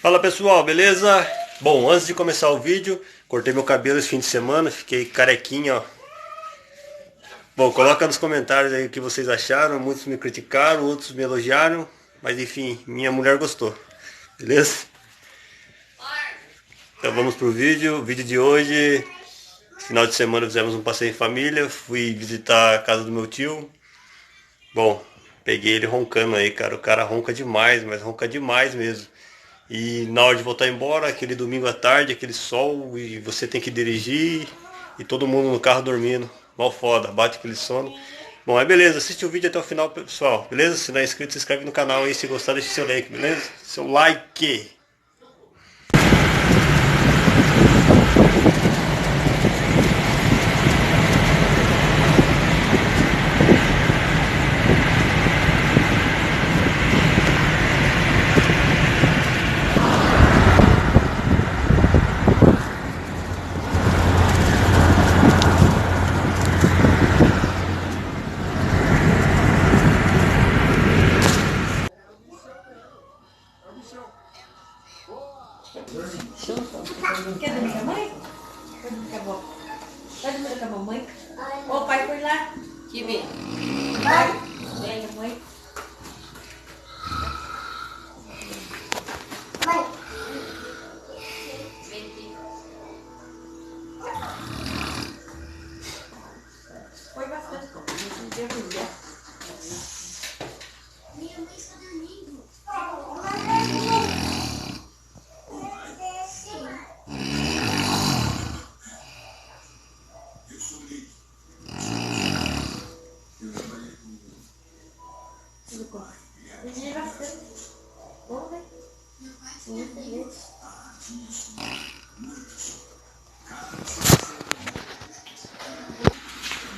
Fala pessoal, beleza? Bom, antes de começar o vídeo, cortei meu cabelo esse fim de semana, fiquei carequinha, ó. Bom, coloca nos comentários aí o que vocês acharam, muitos me criticaram, outros me elogiaram, mas enfim, minha mulher gostou, beleza? Então vamos pro vídeo. O vídeo de hoje, final de semana fizemos um passeio em família, fui visitar a casa do meu tio. Bom, peguei ele roncando aí, cara, o cara ronca demais, mas ronca demais mesmo. E na hora de voltar embora, aquele domingo à tarde, aquele sol, e você tem que dirigir, e todo mundo no carro dormindo. Mal foda, bate aquele sono. Bom, é beleza, assiste o vídeo até o final, pessoal, beleza? Se não é inscrito, se inscreve no canal aí, se gostar, deixa seu like, beleza? Seu like! Quer dormir com a mãe? Quer dormir com a avó? Vai dormir com a mamãe? Ô, o pai foi lá. Que vem? Vai. Vem, mãe. Vai. Vem aqui. Foi bastante. Não deu mulher. Minha mãe está dormindo.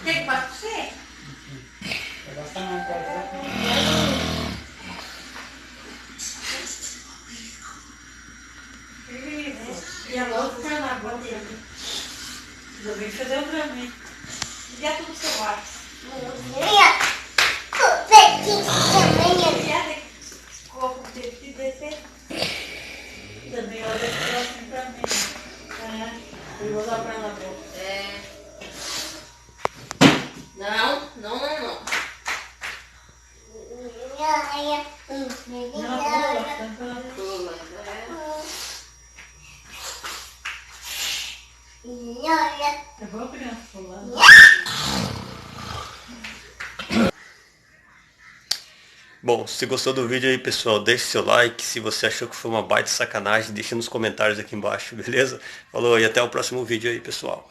Tem que bater você? E a outra na boca. Eu vim fazer o pra mim. Já tudo seu ar. Também olha assim pra mim. Eu vou dar pra ela na boca. Não. Não pula, tampa. Pula. É bom criança pulando. Bom, se gostou do vídeo aí, pessoal, deixe seu like. Se você achou que foi uma baita sacanagem, deixa nos comentários aqui embaixo, beleza? Falou e até o próximo vídeo aí, pessoal.